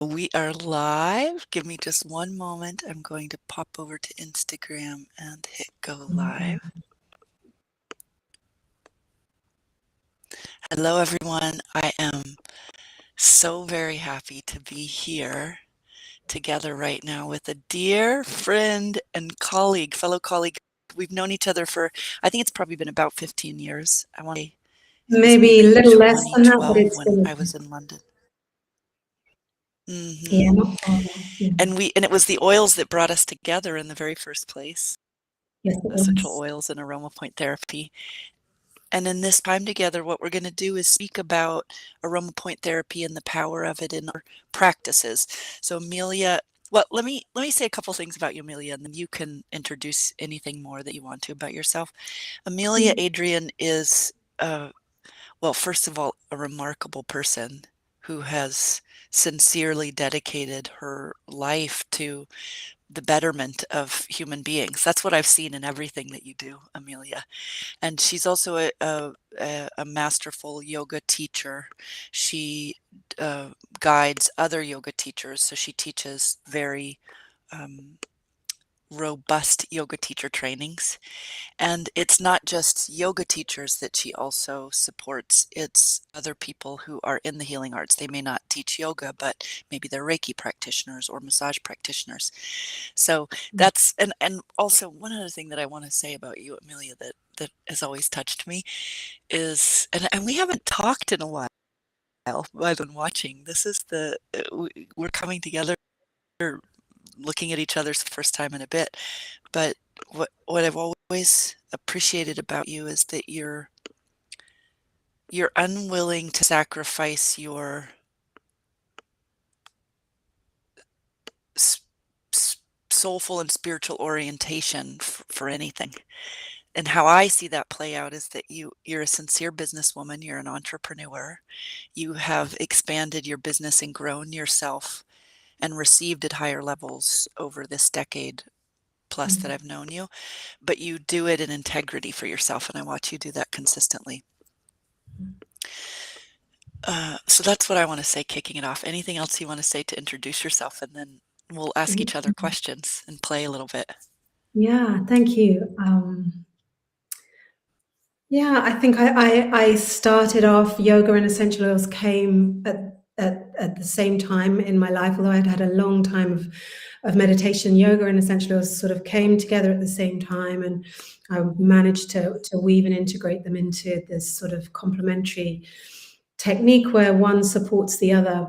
We are live. Give me just one moment. I'm going to pop over to Instagram and hit go live. Hello, everyone. I am so very happy to be here together right now with a dear friend and colleague, fellow colleague. We've known each other for, I think it's probably been about 15 years. I want to say it was Maybe a little less than that, but 2012 it's when been, I was in London. yeah, not far. Yeah. And it was the oils that brought us together in the very first place. Yes, it Essential was. oils and aroma point therapy. And in this time together, what we're going to do is speak about aroma point therapy and the power of it in our practices. So Amelia, well, let me say a couple things about you, Amelia, and then you can introduce anything more that you want to about yourself. Amelia Adrian is, well, first of all, a remarkable person who has sincerely dedicated her life to the betterment of human beings. That's what I've seen in everything that you do, Amelia. And she's also a masterful yoga teacher. She guides other yoga teachers, so she teaches very robust yoga teacher trainings. And it's not just yoga teachers that she also supports, it's other people who are in the healing arts. They may not teach yoga, but maybe they're Reiki practitioners or massage practitioners. So that's, and also one other thing that I want to say about you, Amelia, that has always touched me is, and we haven't talked in a while. I've been watching. This is we're coming together, looking at each other's first time in a bit. But what I've always appreciated about you is that you're unwilling to sacrifice your soulful and spiritual orientation for anything. And how I see that play out is that you're a sincere businesswoman, you're an entrepreneur, you have expanded your business and grown yourself and received at higher levels over this decade plus that I've known you, but you do it in integrity for yourself, and I watch you do that consistently. So that's what I want to say, kicking it off. Anything else you want to say to introduce yourself, and then we'll ask each other questions and play a little bit. Yeah, thank you. Yeah, I think I started off, yoga and essential oils came at the same time in my life, although I'd had a long time of meditation. Yoga and essential oils sort of came together at the same time, and I managed to weave and integrate them into this sort of complementary technique where one supports the other.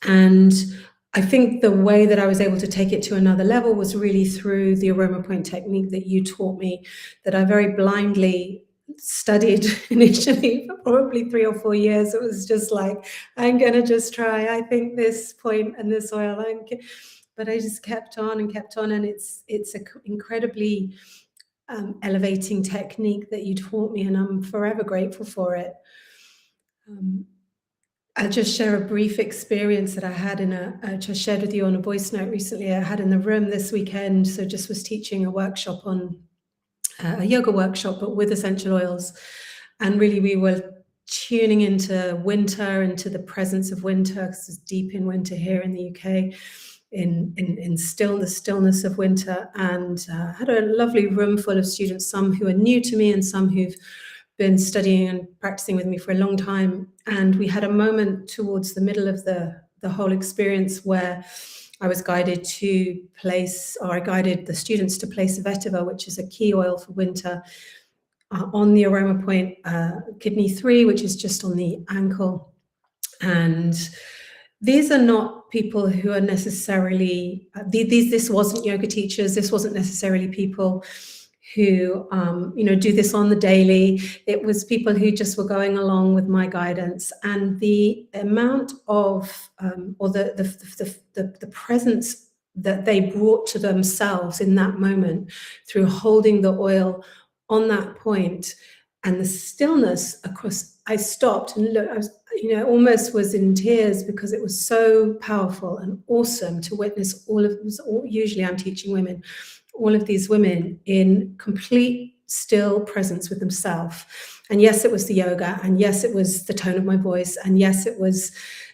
And I think the way that I was able to take it to another level was really through the aroma point technique that you taught me, that I very blindly studied initially for probably 3 or 4 years. It was just like, I'm going to just try. I think this point and this oil, but I just kept on, and it's an incredibly elevating technique that you taught me, and I'm forever grateful for it. I'll just share a brief experience that I had I just shared with you on a voice note recently. I had in the room this weekend, so just was teaching a workshop on a yoga workshop, but with essential oils. And really we were tuning into winter, into the presence of winter, because it's deep in winter here in the UK, in the stillness of winter. And had a lovely room full of students, some who are new to me and some who've been studying and practicing with me for a long time. And we had a moment towards the middle of the whole experience where I was guided to place, or I guided the students to place vetiver, which is a key oil for winter, on the aroma point kidney 3, which is just on the ankle. And these are not people who are necessarily, this wasn't yoga teachers, this wasn't necessarily people who do this on the daily. It was people who just were going along with my guidance, and the amount of or the presence that they brought to themselves in that moment through holding the oil on that point, and the stillness across. I stopped and looked. I was, almost was in tears, because it was so powerful and awesome to witness all of them. Usually I'm teaching women, all of these women in complete still presence with themselves. And yes, it was the yoga, and yes, it was the tone of my voice, and yes, it was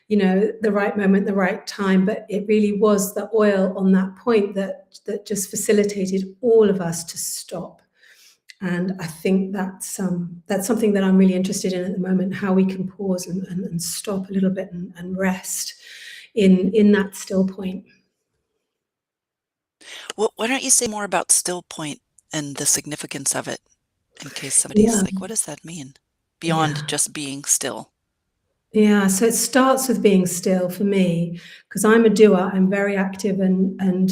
the right moment, the right time, but it really was the oil on that point that just facilitated all of us to stop. And I think that's something that I'm really interested in at the moment, how we can pause and stop a little bit and rest in that still point. Well, why don't you say more about still point and the significance of it in case somebody's Yeah, like, what does that mean? Beyond yeah. just being still. Yeah, so it starts with being still for me, because I'm a doer. I'm very active and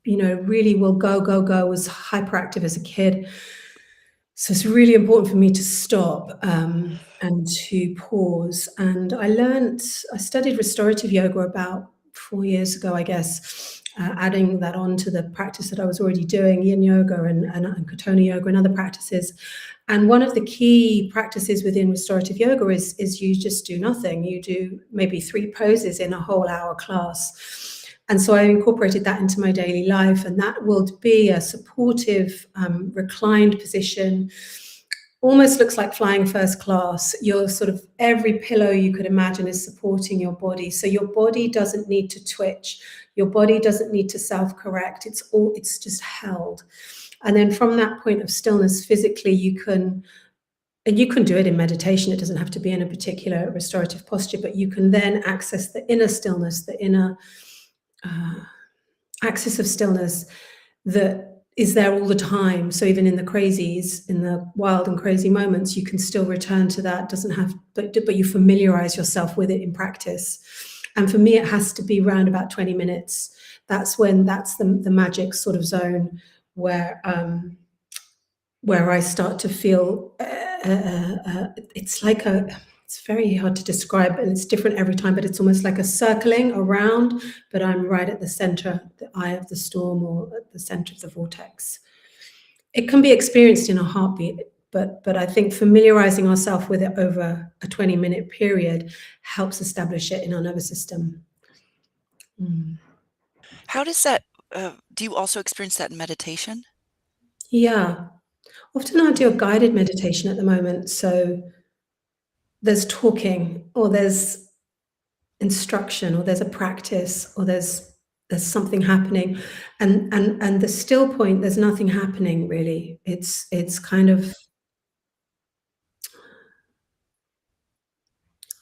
really will go, go, go, was hyperactive as a kid. So it's really important for me to stop and to pause. And I studied restorative yoga about 4 years ago, I guess, adding that on to the practice that I was already doing, yin yoga and katona yoga and other practices. And one of the key practices within restorative yoga is you just do nothing. You do maybe 3 poses in a whole hour class. And so I incorporated that into my daily life, and that will be a supportive, reclined position. Almost looks like flying first class. You're sort of, every pillow you could imagine is supporting your body. So your body doesn't need to twitch. Your body doesn't need to self-correct. It's just held. And then from that point of stillness, physically, you can do it in meditation. It doesn't have to be in a particular restorative posture, but you can then access the inner stillness, the inner axis of stillness that is there all the time. So even in the crazies, in the wild and crazy moments, you can still return to that. But you familiarize yourself with it in practice. And for me, it has to be around about 20 minutes. That's the magic sort of zone where I start to feel it's very hard to describe, and it's different every time, but it's almost like a circling around, but I'm right at the center, the eye of the storm, or at the center of the vortex. It can be experienced in a heartbeat, but I think familiarizing ourselves with it over a 20-minute period helps establish it in our nervous system. How does that, do you also experience that in meditation? Yeah. Often I do a guided meditation at the moment, so there's talking, or there's instruction, or there's a practice, or there's something happening, and the still point, there's nothing happening really. It's kind of,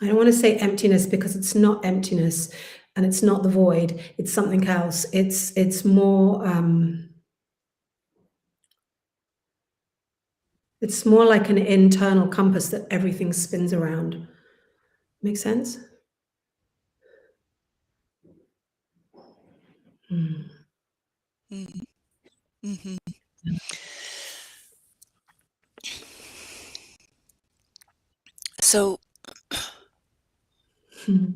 I don't want to say emptiness, because it's not emptiness, and it's not the void. It's something else. It's more like an internal compass that everything spins around. Make sense? Mm. Mm. Mhm. So, Hmm.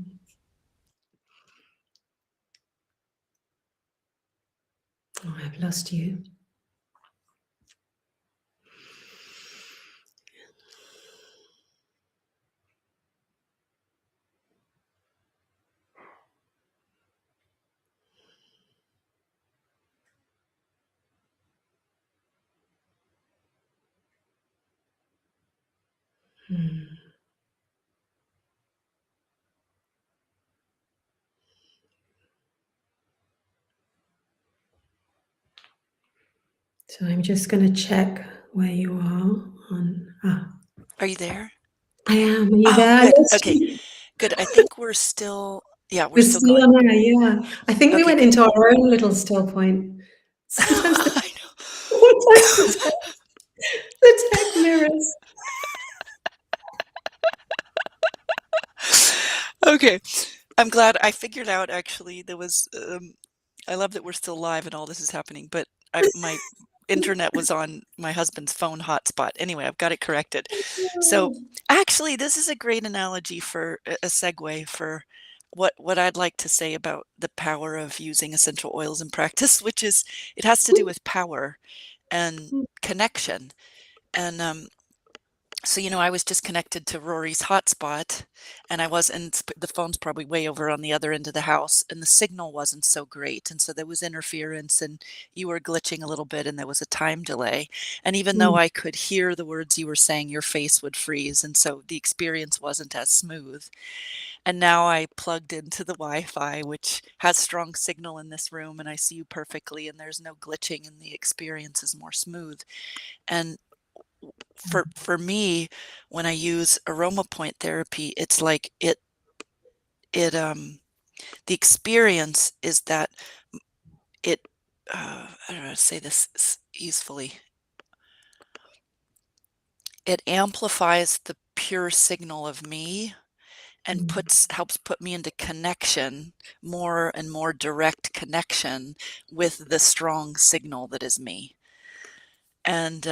Oh, I've lost you. Hmm. So I'm just going to check where you are on. are you there? I am. Are you Oh, there? good. Yes. Okay, good. I think we're still, yeah, we're We're still still going. on air, yeah. I think we Okay, went good. into our own little still point. Sometimes the, I sometimes know. the tech mirrors. Okay. I'm glad I figured out actually there was, I love that we're still live and all this is happening, but my internet was on my husband's phone hotspot. Anyway, I've got it corrected. So actually, this is a great analogy for a segue for what I'd like to say about the power of using essential oils in practice, which is it has to do with power and connection. And So, I was just connected to Rory's hotspot, and the phone's probably way over on the other end of the house, and the signal wasn't so great, and so there was interference, and you were glitching a little bit, and there was a time delay. And even though Mm, I could hear the words you were saying, your face would freeze, and so the experience wasn't as smooth. And now I plugged into the Wi-Fi, which has strong signal in this room, and I see you perfectly, and there's no glitching, and the experience is more smooth. And for me, when I use aroma point therapy, it's like the experience is that it, I don't know how to say this easily. It amplifies the pure signal of me and mm, helps put me into connection, more and more direct connection with the strong signal that is me. And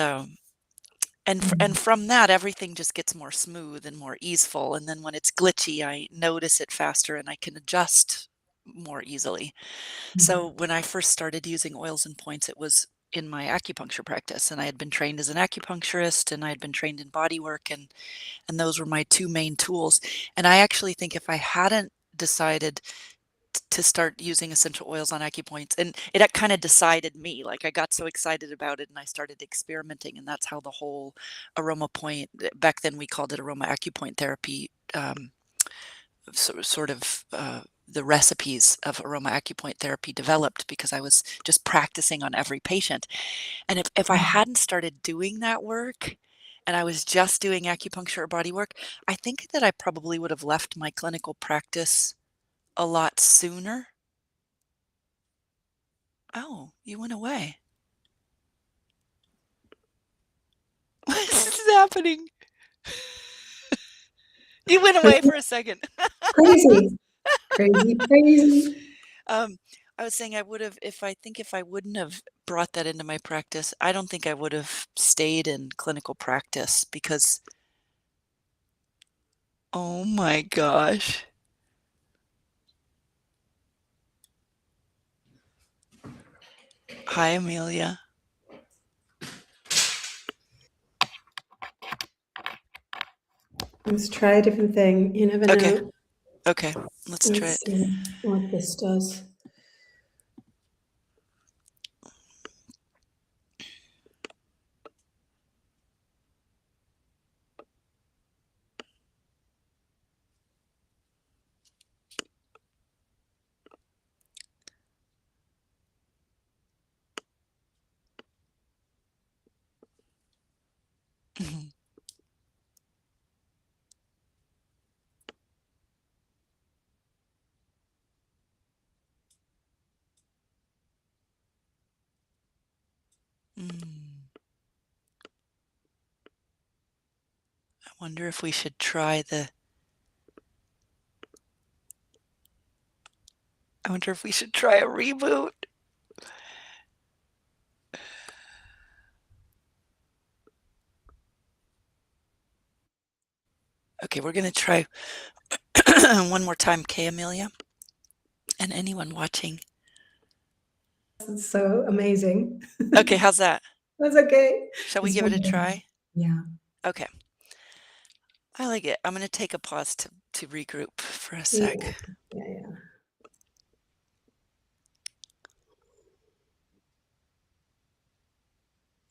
and mm, from that, everything just gets more smooth and more easeful, and then when it's glitchy, I notice it faster and I can adjust more easily. mm, So when I first started using oils and points, it was in my acupuncture practice, and I had been trained as an acupuncturist, and I had been trained in body work, and those were my 2 main tools. And I actually think if I hadn't decided to start using essential oils on acupoints, and it kind of decided me, like I got so excited about it and I started experimenting, and that's how the whole aroma point, back then we called it aroma acupoint therapy, sort of the recipes of aroma acupoint therapy developed, because I was just practicing on every patient. And if I mm. hadn't started doing that work and I was just doing acupuncture or body work, I think that I probably would have left my clinical practice a lot sooner. Oh, you went away. What is happening? You went away for a second. Crazy, crazy, crazy. Um, I was saying I would have, if I wouldn't have brought that into my practice, I don't think I would have stayed in clinical practice because, oh my gosh. Hi, Amelia. Let's try a different thing. You never Okay. know. Okay. Let's try Let's it. see what this does. Mhm. Mm. I wonder if we should try I wonder if we should try a reboot. Okay, we're gonna try one more time, okay, Amelia? And anyone watching. It's so amazing. Okay, how's that? That's okay. Shall we It's give it a wonderful. try? Yeah. Okay. I like it. I'm gonna take a pause to regroup for a Yeah. sec. Yeah. Yeah.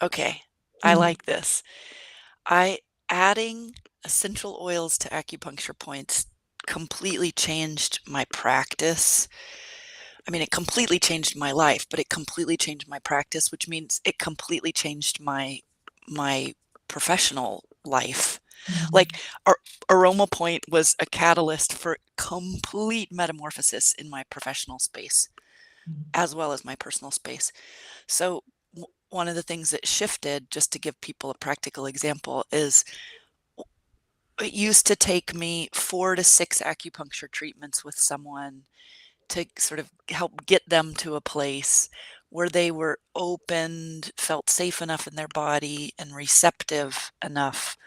Okay, I Mm, like this. I Adding essential oils to acupuncture points completely changed my practice. I mean, it completely changed my life, but it completely changed my practice, which means it completely changed my professional life. mm, Like, ar Aroma Point was a catalyst for complete metamorphosis in my professional space, mm, as well as my personal space. So, one of the things that shifted, just to give people a practical example, is it used to take me 4 to 6 acupuncture treatments with someone to sort of help get them to a place where they were opened, felt safe enough in their body, and receptive enough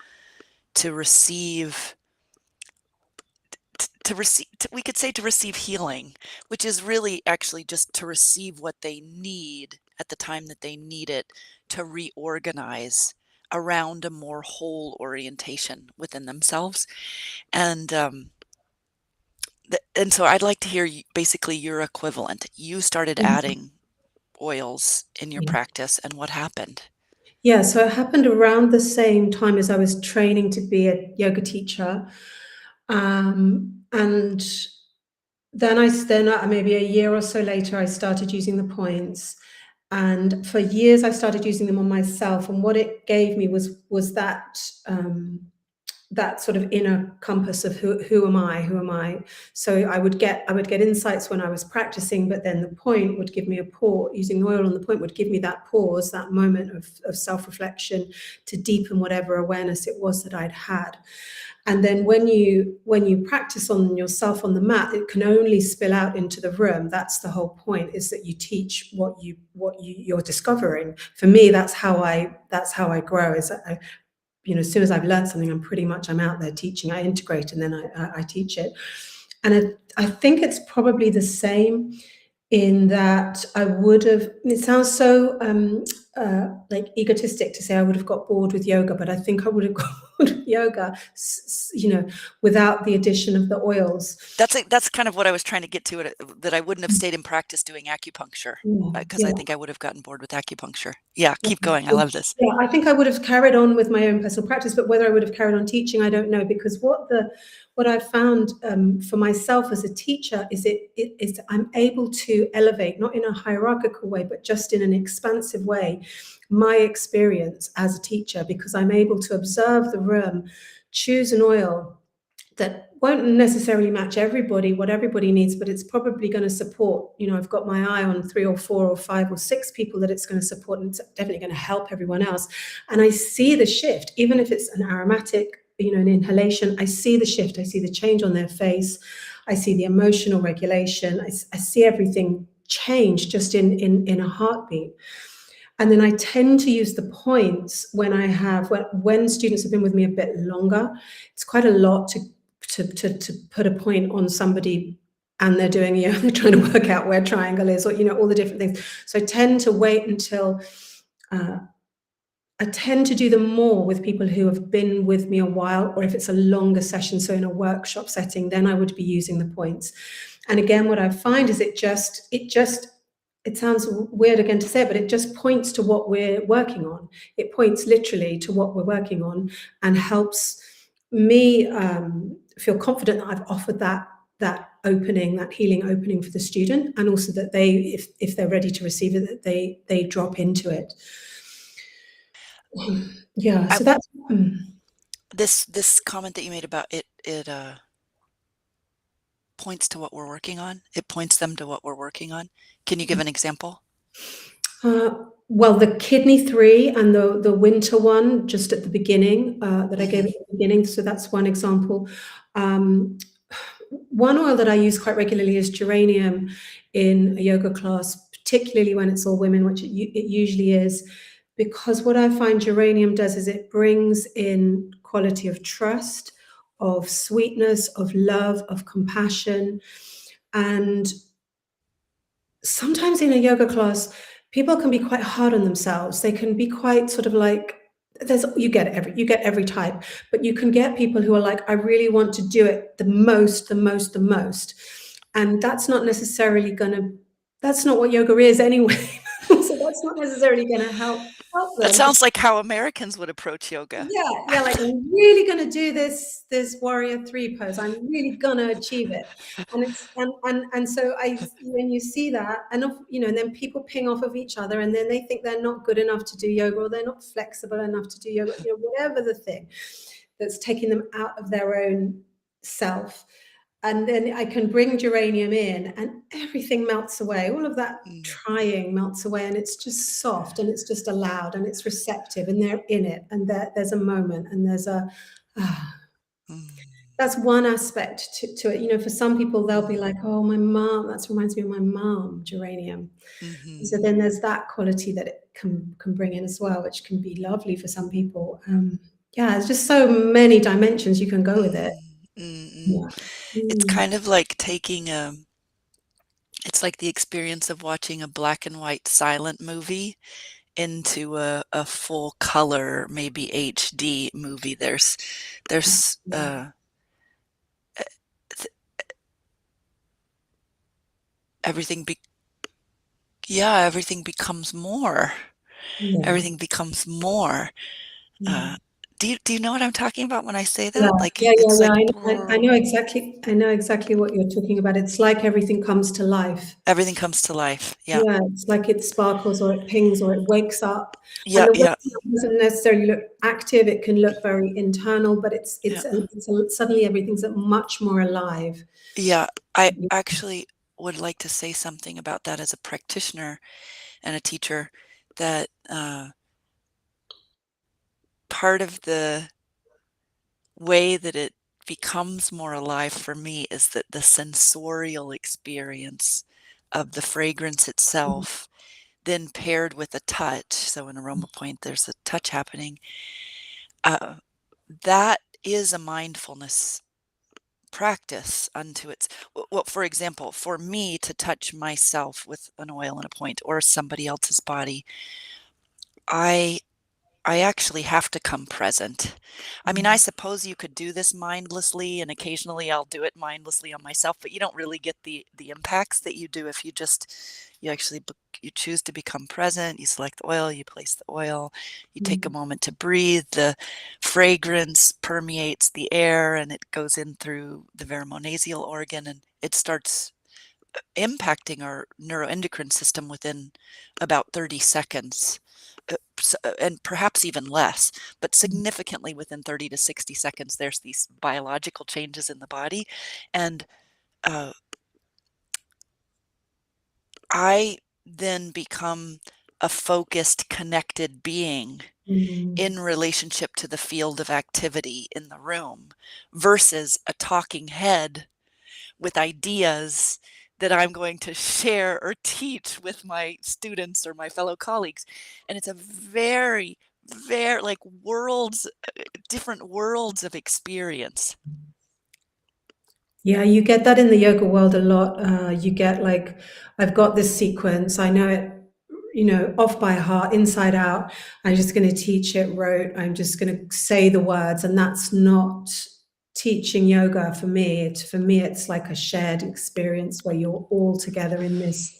to receive to receive, we could say, to receive healing, which is really actually just to receive what they need at the time that they need it to reorganize around a more whole orientation within themselves. And and so I'd like to hear basically your equivalent. You started Mhm. adding oils in your Yeah. practice, and what happened? Yeah, so it happened around the same time as I was training to be a yoga teacher. And then maybe a year or so later, I started using the points. And for years, I started using them on myself. And what it gave me was that sort of inner compass of who am I? Who am I? So I would get insights when I was practicing, but then the point would give me a pause. Using the oil on the point would give me that pause, that moment of self-reflection to deepen whatever awareness it was that I'd had. And then when you practice on yourself on the mat, it can only spill out into the room. That's the whole point, is that you teach what you're discovering. For me, that's how I grow. Is that as soon as I've learned something, I'm out there teaching. I integrate and then I teach it. And I think it's probably the same in that I would have, it sounds so like egotistic to say I would have got bored with yoga, but I think I would have got bored with yoga, without the addition of the oils. That's kind of what I was trying to get to, that I wouldn't have stayed in practice doing acupuncture, Yeah, because I yeah. think I would have gotten bored with acupuncture. Yeah, Yeah, keep going. I love this. yeah, I think I would have carried on with my own personal practice, but whether I would have carried on teaching, I don't know, because what I found for myself as a teacher is I'm able to elevate, not in a hierarchical way, but just in an expansive way, my experience as a teacher, because I'm able to observe the room, choose an oil that won't necessarily match what everybody needs, but it's probably going to support. I've got my eye on 3 or 4 or 5 or 6 people that it's going to support, and it's definitely going to help everyone else. And I see the shift, even if it's an aromatic, an inhalation. I see the shift. I see the change on their face. I see the emotional regulation. I see everything change just in a heartbeat. And then I tend to use the points when students have been with me a bit longer. It's quite a lot to put a point on somebody, and they're doing, they're trying to work out where triangle is, or all the different things. So I tend to wait until I tend to do them more with people who have been with me a while, or if it's a longer session, so in a workshop setting, then I would be using the points. And again, what I find is it sounds weird again to say it, but it just points to what we're working on. It points literally to what we're working on, and helps me feel confident that I've offered that opening, that healing opening for the student, and also that they, if they're ready to receive it, that they drop into it. Yeah, I, so that's this comment that you made about it points to what we're working on. It points them to what we're working on. Can you give an example? uh, well, the kidney 3 and the winter one just at the beginning, that I gave Mhm. at the beginning. So that's one example. One oil that I use quite regularly is geranium in a yoga class, particularly when it's all women, which it usually is, because what I find geranium does is it brings in quality of trust, of sweetness, of love, of compassion. And sometimes in a yoga class, people can be quite hard on themselves. They can be quite sort of like, you get every type, but you can get people who are like, I really want to do it the most, the most, the most. And that's not what yoga is anyway. So that's not necessarily gonna help That them. sounds like how Americans would approach yoga. Yeah, yeah, like, I'm really gonna do this warrior 3 pose. I'm really gonna achieve it. And it's and so when you see that, and then people ping off of each other, and then they think they're not good enough to do yoga, or they're not flexible enough to do yoga, whatever the thing that's taking them out of their own self. And then I can bring geranium in, and everything melts away. All of that Mm, trying melts away, and it's just soft, and it's just allowed, and it's receptive, and they're in it, and there's a moment, and there's a ah. mm, That's one aspect to it. For some people, they'll be like, mm, "Oh, my mom, that reminds me of my mom, geranium." So mhm, then there's that quality that it can bring in as well, which can be lovely for some people. Yeah, there's just so many dimensions you can go with it. mm, mm, mm. Yeah. It's Mm. kind of like taking it's like the experience of watching a black and white silent movie into a full color, maybe HD movie. There's Yeah. th- everything be yeah, everything becomes more. Yeah. Everything becomes more. Yeah. Uh, do you know what I'm talking about when I say Yeah, that? Like yeah, yeah, it's yeah. like I know exactly. I know exactly what you're talking about. It's like everything comes to life. everything comes to life. Yeah. Yeah, it's like it sparkles or it pings or it wakes up. And Yeah, the yeah, waking up doesn't necessarily look active. It can look very internal, but yeah. suddenly everything's much more alive. Yeah, I actually would like to say something about that as a practitioner and a teacher that part of the way that it becomes more alive for me is that the sensorial experience of the fragrance itself, then paired with a touch. So in aroma point, there's a touch happening. Uh, that is a mindfulness practice unto its well, for example, for me to touch myself with an oil and a point or somebody else's body, I I actually have to come present. I mean, I suppose you could do this mindlessly, and occasionally I'll do it mindlessly on myself, but you don't really get the impacts that you do if you actually you choose to become present, you select the oil, you place the oil, you take a moment to breathe, the fragrance permeates the air and it goes in through the veronasial organ and it starts impacting our neuroendocrine system within about 30 seconds, and perhaps even less, but significantly within 30 to 60 seconds, there's these biological changes in the body. And uh, I then become a focused, connected being Mm. in relationship to the field of activity in the room versus a talking head with ideas that I'm going to share or teach with my students or my fellow colleagues. And it's a very, very like different worlds of experience. Yeah, you get that in the yoga world a lot. You get like, I've got this sequence, I know it, off by heart, inside out. I'm just going to teach it rote. I'm just going to say the words, and that's not teaching yoga for me. For me, it's like a shared experience where you're all together in this.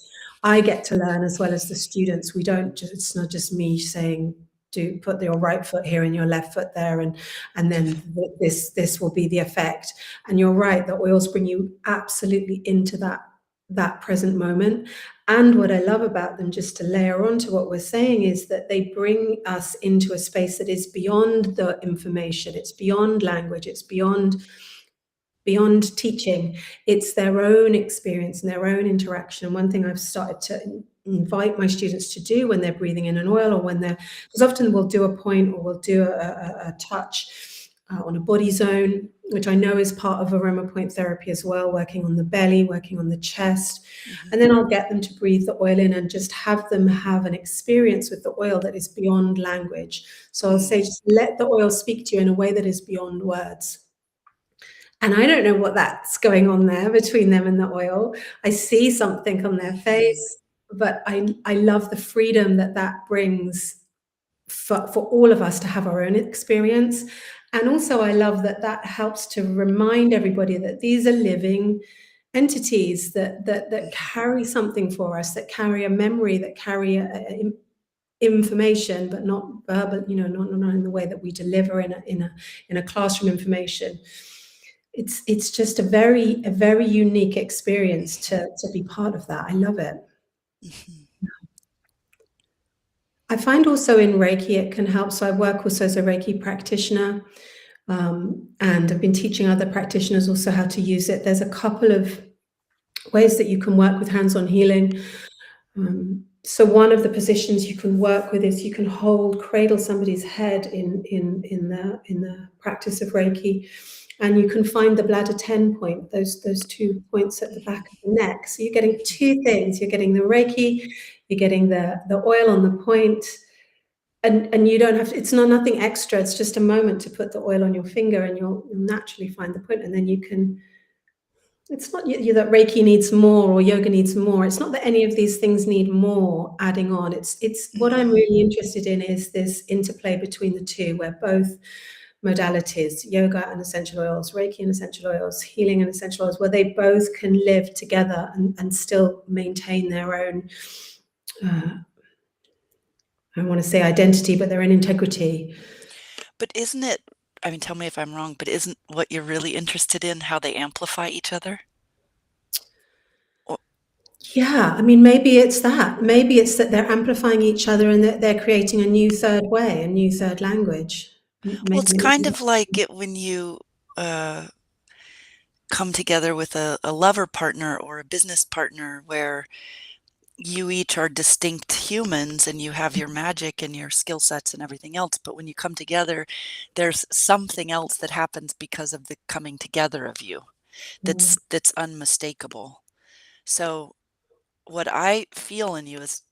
I get to learn as well as the students. We don't just, it's not just me saying, do put your right foot here and your left foot there, and then this will be the effect. And you're right, the oils bring you absolutely into that present moment. And what I love about them, just to layer on to what we're saying, is that they bring us into a space that is beyond the information, it's beyond language, it's beyond teaching. It's their own experience and their own interaction. And one thing I've started to invite my students to do when they're breathing in an oil, or when they're, because often we'll do a point or we'll do a touch on a body zone, which I know is part of aroma point therapy as well, working on the belly, working on the chest. Mhm. And then I'll get them to breathe the oil in and just have them have an experience with the oil that is beyond language. So I'll say, just let the oil speak to you in a way that is beyond words. And I don't know what that's going on there between them and the oil. I see something on their Mhm. face, but I love the freedom that that brings for all of us to have our own experience. And also, I love that that helps to remind everybody that these are living entities that Mhm. carry something for us, that carry a memory, that carry information, but not verbal, not in the way that we deliver in a classroom information. It's just a very unique experience to be part of that. I love it. Mhm. I find also in Reiki it can help. So I work also as a Reiki practitioner, and I've been teaching other practitioners also how to use it. There's a couple of ways that you can work with hands-on healing. So one of the positions you can work with is you can cradle somebody's head in the practice of Reiki, and you can find the bladder 10 point, those 2 points at the back of the neck. So you're getting two things. You're getting the Reiki, you're getting the oil on the point, and you don't have to, it's nothing extra. It's just a moment to put the oil on your finger, and you'll naturally find the point, and then you can It's not that Reiki needs more or yoga needs more. It's not that any of these things need more adding on. It's what I'm Mm. really interested in is this interplay between the two, where both modalities, yoga and essential oils, Reiki and essential oils, healing and essential oils, where they both can live together and still maintain their own, I want to say identity, but their own integrity. But isn't it, I mean, tell me if I'm wrong, but isn't what you're really interested in how they amplify each other? Or Yeah, I mean, maybe it's that. Maybe it's that they're amplifying each other and that they're creating a new third way, a new third language. well, it's Maybe. kind of like it when you, uh, come together with a lover partner or a business partner where you each are distinct humans and you have your magic and your skill sets and everything else, but when you come together, there's something else that happens because of the coming together of you that's unmistakable. So what I feel in you is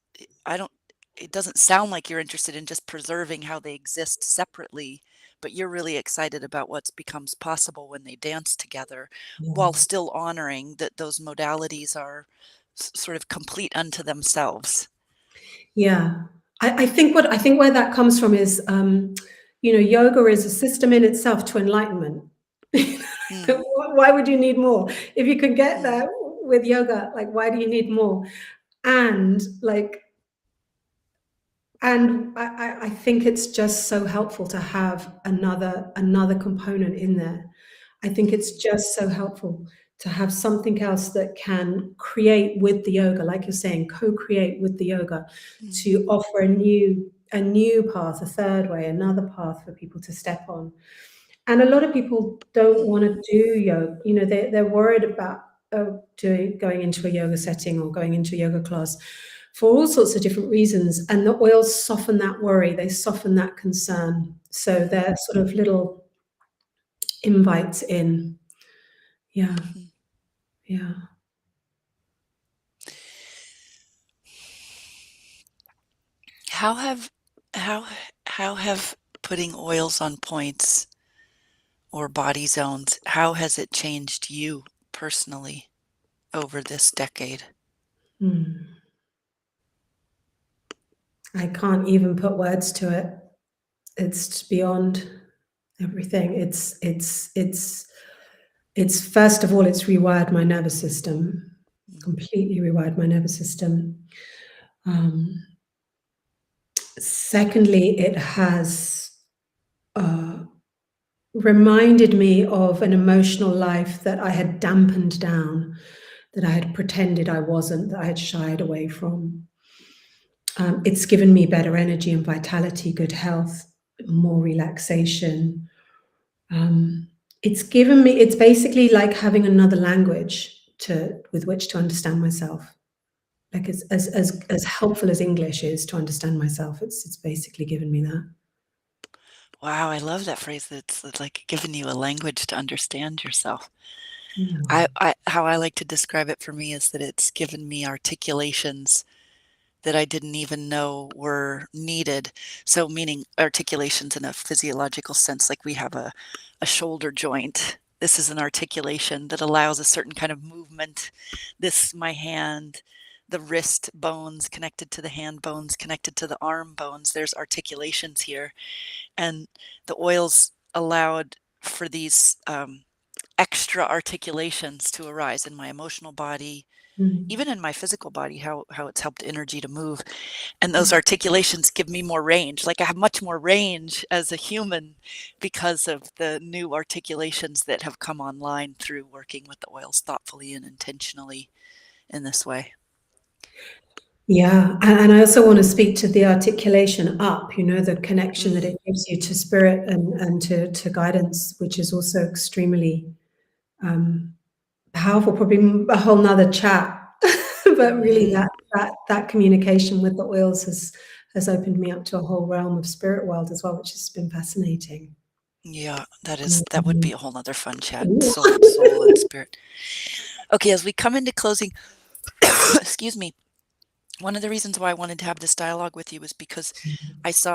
I don't it doesn't sound like you're interested in just preserving how they exist separately, but you're really excited about what's becomes possible when they dance together while Yeah. still honoring that those modalities are sort of complete unto themselves. Yeah. I think where that comes from is, yoga is a system in itself to enlightenment. Mm, Why would you need more? If you can get mm, there with yoga, like, why do you need more? And like, and I think it's just so helpful to have another component in there. I think it's mm, just so helpful to have something else that can create with the yoga, like you're saying, co-create with the yoga, mm, to offer a new path, a third way, another path for people to step on. And a lot of people don't want mm, to do yoga. They're worried about going into a yoga setting or going into a yoga class for all sorts of different reasons. And the oils soften that worry, they soften that concern. So mm, they're sort of little invites in. Yeah, mhm. yeah. How have how how have putting oils on points or body zones, how has it changed you personally over this decade? Mm. I can't even put words to it. It's beyond everything. It's first of all, it's rewired my nervous system, Mm, completely rewired my nervous system. Um, Secondly, it has uh, reminded me of an emotional life that I had dampened down, that I had pretended I wasn't, that I had shied away from. It's given me better energy and vitality, good health, more relaxation. Um, it's basically like having another language with which to understand myself. Like, it's as helpful as English is to understand myself. It's basically given me that. wow, I love that phrase that's like giving you a language to understand yourself. Mm. How I like to describe it for me is that it's given me articulations that I didn't even know were needed. So meaning articulations in a physiological sense, like we have a shoulder joint. This is an articulation that allows a certain kind of movement. This, my hand, the wrist bones connected to the hand bones, connected to the arm bones. There's articulations here. And the oils allowed for these extra articulations to arise in my emotional body, Mm. even in my physical body, how it's helped energy to move. And those Mm. articulations give me more range. Like I have much more range as a human because of the new articulations that have come online through working with the oils thoughtfully and intentionally in this way. Yeah, and I also want to speak to the articulation up, the connection that Mm, it gives you to spirit and to guidance, which is also extremely um, powerful, probably a whole nother chat. But really, mhm. that communication with the oils has opened me up to a whole realm of spirit world as well, which has been fascinating. Yeah, that would Mhm. be a whole nother fun chat. Soul and spirit. Okay, as we come into closing, excuse me. One of the reasons why I wanted to have this dialogue with you is because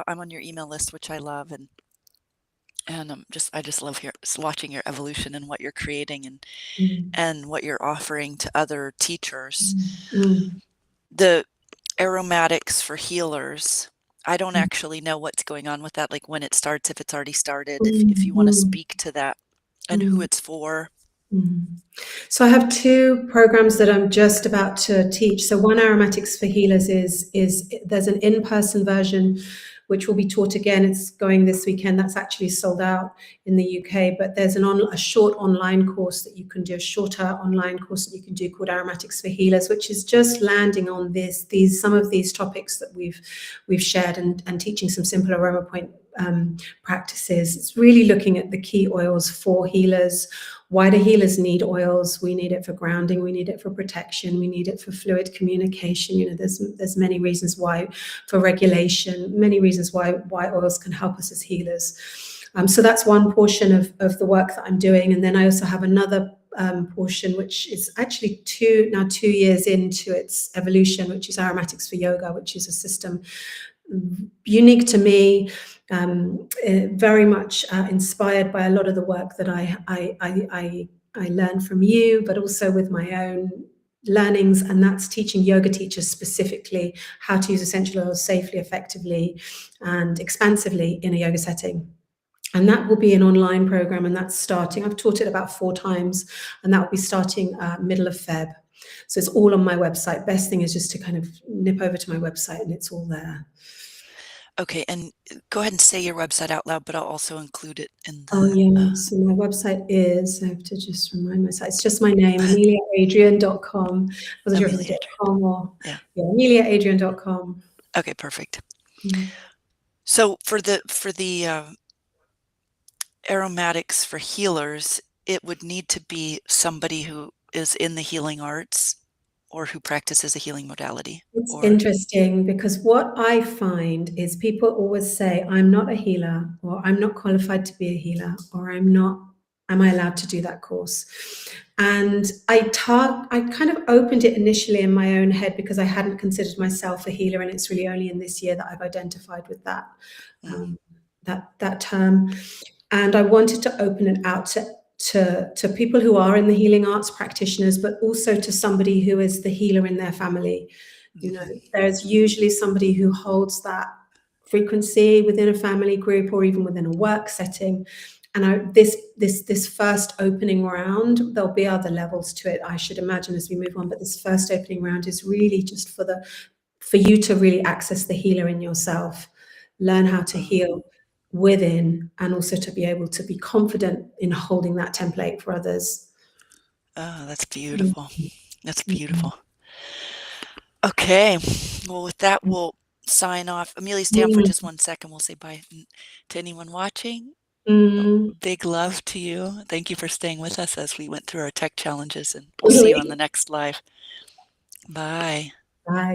I'm on your email list, which I love, and And I just love watching your evolution and what you're creating Mm. and what you're offering to other teachers. Mm. The aromatics for healers, I don't Mm. actually know what's going on with that, like when it starts, if it's already started, if you want to Mm. speak to that and who Mm. it's for. Mm. So I have two programs that I'm just about to teach. So one, Aromatics for Healers, is there's an in-person version which will be taught again. It's going this weekend. That's actually sold out in the UK. But there's a short online course that you can do, a shorter online course that you can do called Aromatics for Healers, which is just landing on some of these topics that we've shared and teaching some simple aroma point practices. It's really looking at the key oils for healers. Why do healers need oils? We need it for grounding. We need it for protection. We need it for fluid communication. You know, there's many reasons why, for regulation, many reasons why oils can help us as healers. So that's one portion of the work that I'm doing. And then I also have another portion, which is actually 2 years into its evolution, which is Aromatics for Yoga, which is a system unique to me, very much inspired by a lot of the work that I learned from you, but also with my own learnings, and that's teaching yoga teachers specifically how to use essential oils safely, effectively, and expansively in a yoga setting. And that will be an online program, and that's starting. I've taught it about 4 times, and that will be starting middle of Feb. So it's all on my website. Best thing is just to kind of nip over to my website, and it's all there. Okay, and go ahead and say your website out loud, but I'll also include it in the... Oh, yeah. So my website is, I have to just remind myself, it's just my name, ameliaadrian.com. I wasn't sure if Amelia it's Adrian. .com or, Yeah. ameliaadrian.com. Okay, perfect. Mm. So for the aromatics for healers, it would need to be somebody who is in the healing arts or who practices a healing modality. It's Or interesting because what I find is people always say, I'm not a healer, or I'm not qualified to be a healer, or am I allowed to do that course? And I kind of opened it initially in my own head because I hadn't considered myself a healer, and it's really only in this year that I've identified with that that term. And I wanted to open it out to people who are in the healing arts, practitioners, but also to somebody who is the healer in their family. You know, there's usually somebody who holds that frequency within a family group or even within a work setting. And this first opening round, there'll be other levels to it, I should imagine, as we move on. But this first opening round is really just for you to really access the healer in yourself, learn how to heal within, and also to be able to be confident in holding that template for others. Oh, that's beautiful. Mm-hmm. That's beautiful. Okay. Well, with that, we'll sign off. Amelia, stand for just 1 second. We'll say bye to anyone watching. Big love to you. Thank you for staying with us as we went through our tech challenges, and we'll see you on the next live. Bye. Bye.